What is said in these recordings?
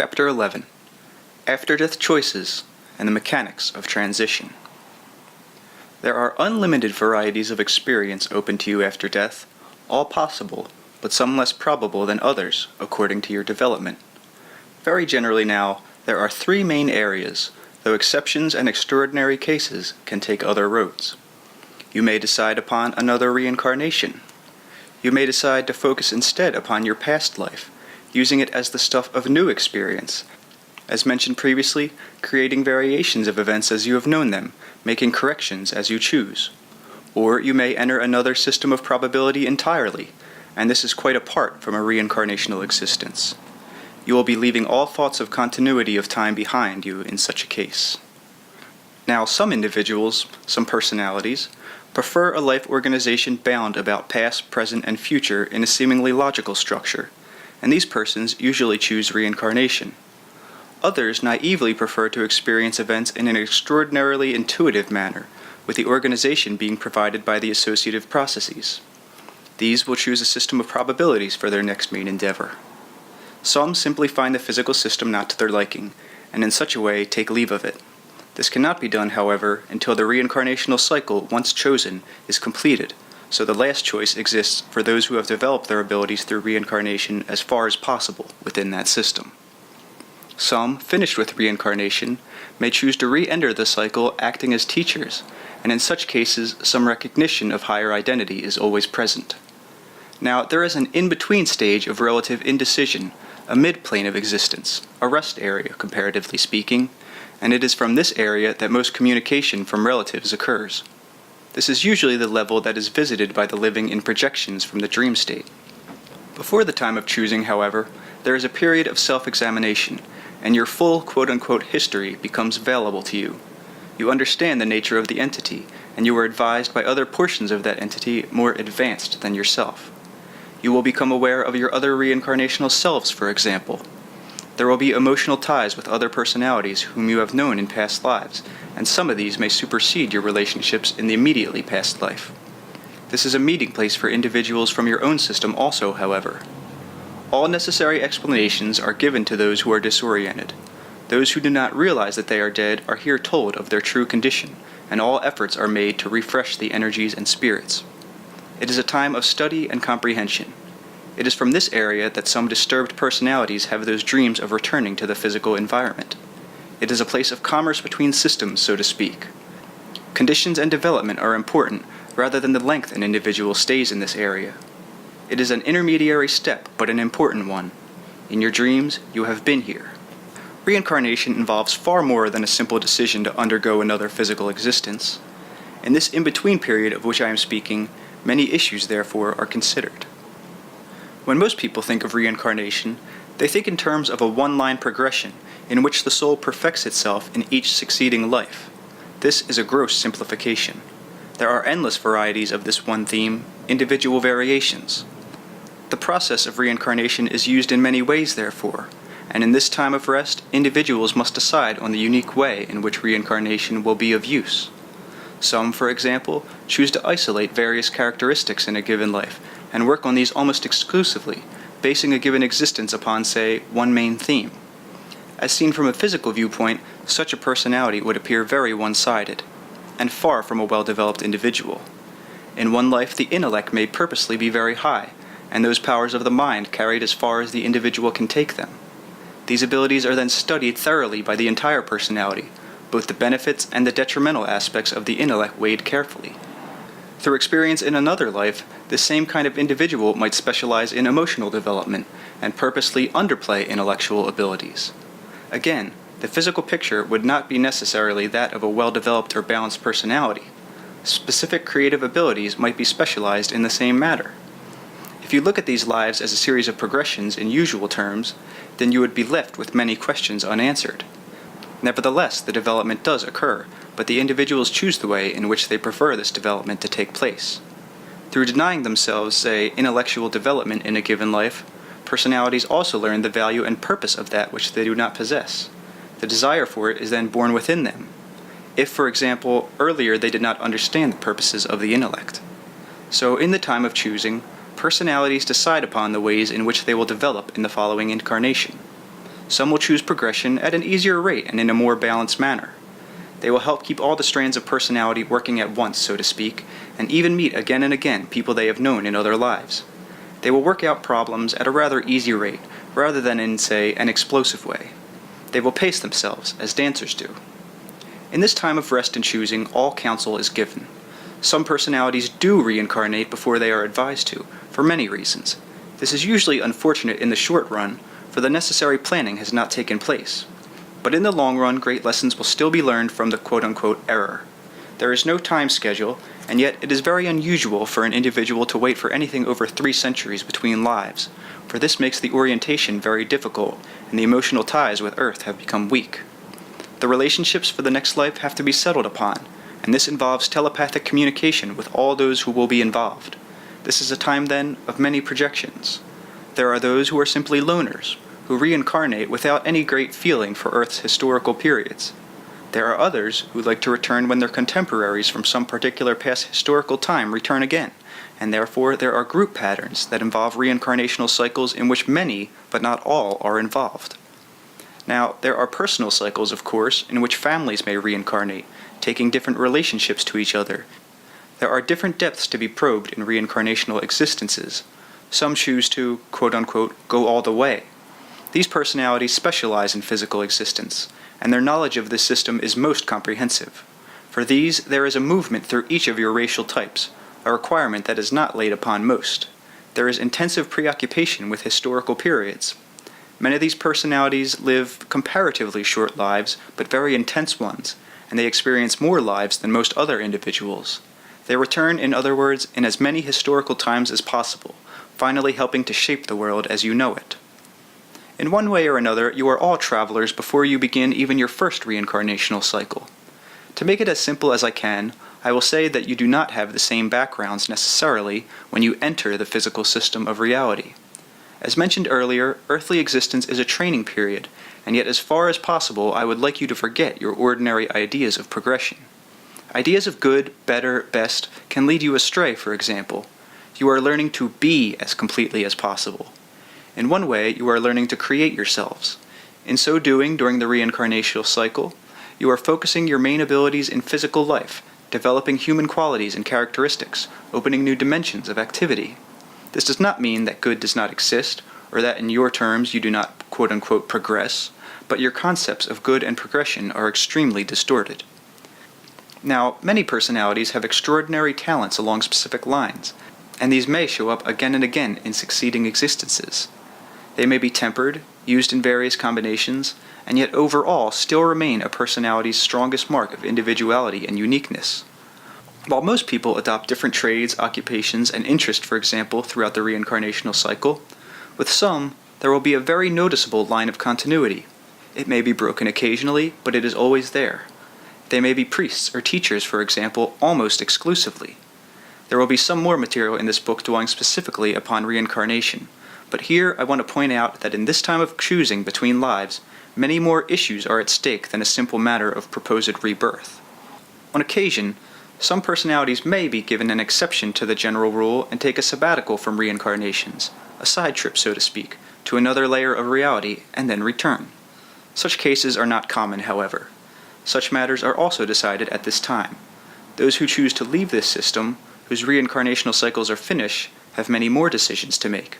Chapter 11 After-Death Choices and the Mechanics of Transition. There are unlimited varieties of experience open to you after death, all possible, but some less probable than others, according to your development. Very generally now, there are three main areas, though exceptions and extraordinary cases can take other roads. You may decide upon another reincarnation. You may decide to focus instead upon your past life, using it as the stuff of new experience. As mentioned previously, creating variations of events as you have known them, making corrections as you choose. Or you may enter another system of probability entirely, and this is quite apart from a reincarnational existence. You will be leaving all thoughts of continuity of time behind you in such a case. Now, some individuals, some personalities, prefer a life organization bound about past, present, and future in a seemingly logical structure, and these persons usually choose reincarnation. Others naively prefer to experience events in an extraordinarily intuitive manner, with the organization being provided by the associative processes. These will choose a system of probabilities for their next main endeavor. Some simply find the physical system not to their liking, and in such a way take leave of it. This cannot be done, however, until the reincarnational cycle, once chosen, is completed, so the last choice exists for those who have developed their abilities through reincarnation as far as possible within that system. Some, finished with reincarnation, may choose to re-enter the cycle acting as teachers, and in such cases some recognition of higher identity is always present. Now, there is an in-between stage of relative indecision, a midplane of existence, a rest area comparatively speaking, and it is from this area that most communication from relatives occurs. This is usually the level that is visited by the living in projections from the dream state. Before the time of choosing, however, there is a period of self-examination, and your full quote-unquote history becomes available to you. You understand the nature of the entity, and you are advised by other portions of that entity more advanced than yourself. You will become aware of your other reincarnational selves, for example. There will be emotional ties with other personalities whom you have known in past lives, and some of these may supersede your relationships in the immediately past life. This is a meeting place for individuals from your own system also, however. All necessary explanations are given to those who are disoriented. Those who do not realize that they are dead are here told of their true condition, and all efforts are made to refresh the energies and spirits. It is a time of study and comprehension. It is from this area that some disturbed personalities have those dreams of returning to the physical environment. It is a place of commerce between systems, so to speak. Conditions and development are important, rather than the length an individual stays in this area. It is an intermediary step, but an important one. In your dreams, you have been here. Reincarnation involves far more than a simple decision to undergo another physical existence. In this in-between period of which I am speaking, many issues, therefore, are considered. When most people think of reincarnation, they think in terms of a one-line progression in which the soul perfects itself in each succeeding life. This is a gross simplification. There are endless varieties of this one theme, individual variations. The process of reincarnation is used in many ways, therefore, and in this time of rest, individuals must decide on the unique way in which reincarnation will be of use. Some, for example, choose to isolate various characteristics in a given life and work on these almost exclusively, basing a given existence upon, say, one main theme. As seen from a physical viewpoint, such a personality would appear very one-sided, and far from a well-developed individual. In one life, the intellect may purposely be very high, and those powers of the mind carried as far as the individual can take them. These abilities are then studied thoroughly by the entire personality, both the benefits and the detrimental aspects of the intellect weighed carefully. Through experience in another life, this same kind of individual might specialize in emotional development and purposely underplay intellectual abilities. Again, the physical picture would not be necessarily that of a well-developed or balanced personality. Specific creative abilities might be specialized in the same matter. If you look at these lives as a series of progressions in usual terms, then you would be left with many questions unanswered. Nevertheless, the development does occur, but the individuals choose the way in which they prefer this development to take place. Through denying themselves, say, intellectual development in a given life, personalities also learn the value and purpose of that which they do not possess. The desire for it is then born within them. If, for example, earlier they did not understand the purposes of the intellect. So, in the time of choosing, personalities decide upon the ways in which they will develop in the following incarnation. Some will choose progression at an easier rate and in a more balanced manner. They will help keep all the strands of personality working at once, so to speak, and even meet again and again people they have known in other lives. They will work out problems at a rather easy rate, rather than in, say, an explosive way. They will pace themselves, as dancers do. In this time of rest and choosing, all counsel is given. Some personalities do reincarnate before they are advised to, for many reasons. This is usually unfortunate in the short run, for the necessary planning has not taken place. But in the long run, great lessons will still be learned from the quote-unquote error. There is no time schedule, and yet it is very unusual for an individual to wait for anything over 3 centuries between lives, for this makes the orientation very difficult, and the emotional ties with Earth have become weak. The relationships for the next life have to be settled upon, and this involves telepathic communication with all those who will be involved. This is a time, then, of many projections. There are those who are simply loners, who reincarnate without any great feeling for Earth's historical periods. There are others who like to return when their contemporaries from some particular past historical time return again, and therefore there are group patterns that involve reincarnational cycles in which many, but not all, are involved. Now, there are personal cycles, of course, in which families may reincarnate, taking different relationships to each other. There are different depths to be probed in reincarnational existences. Some choose to, quote-unquote, go all the way. These personalities specialize in physical existence, and their knowledge of this system is most comprehensive. For these, there is a movement through each of your racial types, a requirement that is not laid upon most. There is intensive preoccupation with historical periods. Many of these personalities live comparatively short lives, but very intense ones, and they experience more lives than most other individuals. They return, in other words, in as many historical times as possible, finally helping to shape the world as you know it. In one way or another, you are all travelers before you begin even your first reincarnational cycle. To make it as simple as I can, I will say that you do not have the same backgrounds necessarily when you enter the physical system of reality. As mentioned earlier, earthly existence is a training period, and yet as far as possible I would like you to forget your ordinary ideas of progression. Ideas of good, better, best can lead you astray, for example. You are learning to be as completely as possible. In one way, you are learning to create yourselves. In so doing, during the reincarnational cycle, you are focusing your main abilities in physical life, developing human qualities and characteristics, opening new dimensions of activity. This does not mean that good does not exist, or that in your terms you do not quote-unquote progress, but your concepts of good and progression are extremely distorted. Now, many personalities have extraordinary talents along specific lines, and these may show up again and again in succeeding existences. They may be tempered, used in various combinations, and yet overall still remain a personality's strongest mark of individuality and uniqueness. While most people adopt different trades, occupations, and interests, for example, throughout the reincarnational cycle, with some, there will be a very noticeable line of continuity. It may be broken occasionally, but it is always there. They may be priests or teachers, for example, almost exclusively. There will be some more material in this book dwelling specifically upon reincarnation, but here I want to point out that in this time of choosing between lives, many more issues are at stake than a simple matter of proposed rebirth. On occasion, some personalities may be given an exception to the general rule and take a sabbatical from reincarnations, a side trip so to speak, to another layer of reality, and then return. Such cases are not common, however. Such matters are also decided at this time. Those who choose to leave this system, whose reincarnational cycles are finished, have many more decisions to make.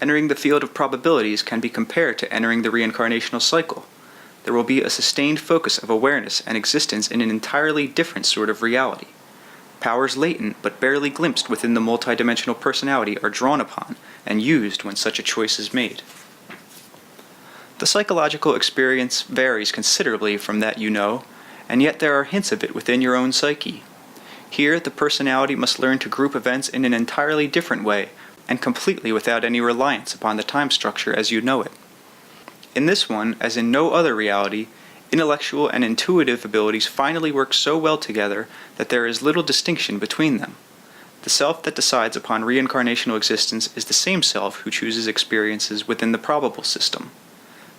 Entering the field of probabilities can be compared to entering the reincarnational cycle. There will be a sustained focus of awareness and existence in an entirely different sort of reality. Powers latent but barely glimpsed within the multidimensional personality are drawn upon and used when such a choice is made. The psychological experience varies considerably from that you know, and yet there are hints of it within your own psyche. Here, the personality must learn to group events in an entirely different way, and completely without any reliance upon the time structure as you know it. In this one, as in no other reality, intellectual and intuitive abilities finally work so well together that there is little distinction between them. The self that decides upon reincarnational existence is the same self who chooses experiences within the probable system.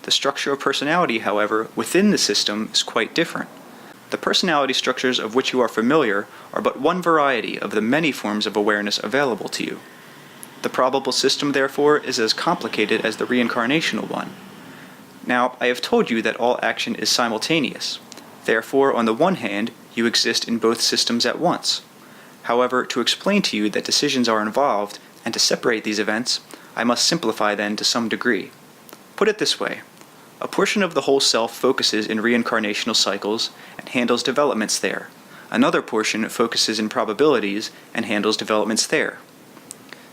The structure of personality, however, within the system is quite different. The personality structures of which you are familiar are but one variety of the many forms of awareness available to you. The probable system, therefore, is as complicated as the reincarnational one. Now, I have told you that all action is simultaneous. Therefore, on the one hand, you exist in both systems at once. However, to explain to you that decisions are involved, and to separate these events, I must simplify then to some degree. Put it this way. A portion of the whole self focuses in reincarnational cycles and handles developments there. Another portion focuses in probabilities and handles developments there.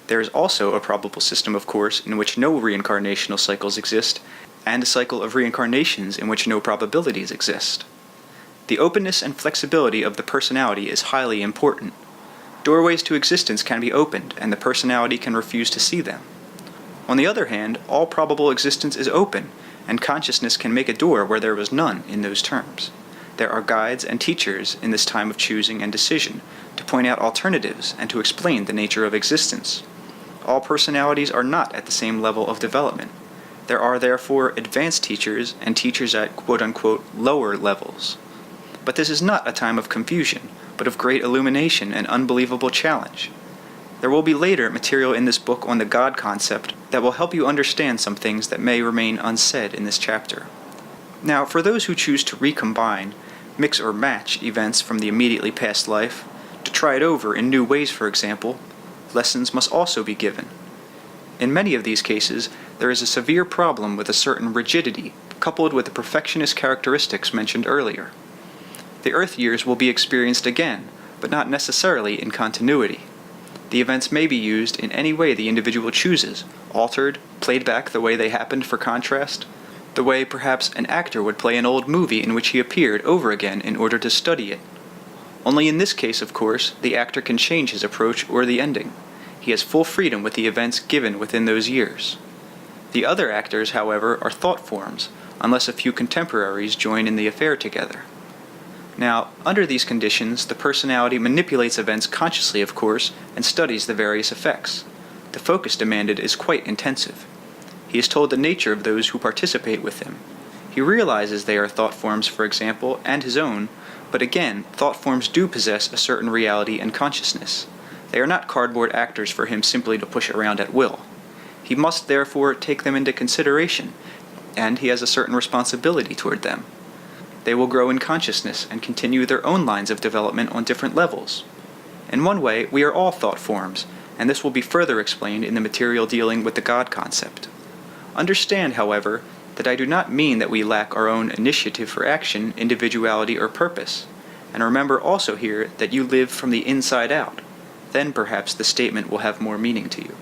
There is also a probable system, of course, in which no reincarnational cycles exist, and a cycle of reincarnations in which no probabilities exist. The openness and flexibility of the personality is highly important. Doorways to existence can be opened, and the personality can refuse to see them. On the other hand, all probable existence is open, and consciousness can make a door where there was none in those terms. There are guides and teachers in this time of choosing and decision to point out alternatives and to explain the nature of existence. All personalities are not at the same level of development. There are therefore advanced teachers and teachers at quote-unquote lower levels. But this is not a time of confusion, but of great illumination and unbelievable challenge. There will be later material in this book on the God concept that will help you understand some things that may remain unsaid in this chapter. Now, for those who choose to recombine, mix or match events from the immediately past life, to try it over in new ways for example, lessons must also be given. In many of these cases, there is a severe problem with a certain rigidity coupled with the perfectionist characteristics mentioned earlier. The Earth years will be experienced again, but not necessarily in continuity. The events may be used in any way the individual chooses, altered, played back the way they happened for contrast, the way perhaps an actor would play an old movie in which he appeared over again in order to study it. Only in this case, of course, the actor can change his approach or the ending. He has full freedom with the events given within those years. The other actors, however, are thought forms, unless a few contemporaries join in the affair together. Now, under these conditions, the personality manipulates events consciously, of course, and studies the various effects. The focus demanded is quite intensive. He is told the nature of those who participate with him. He realizes they are thought forms, for example, and his own, but again, thought forms do possess a certain reality and consciousness. They are not cardboard actors for him simply to push around at will. He must therefore take them into consideration, and he has a certain responsibility toward them. They will grow in consciousness and continue their own lines of development on different levels. In one way, we are all thought forms, and this will be further explained in the material dealing with the God concept. Understand, however, that I do not mean that we lack our own initiative for action, individuality, or purpose. And remember also here that you live from the inside out. Then perhaps the statement will have more meaning to you.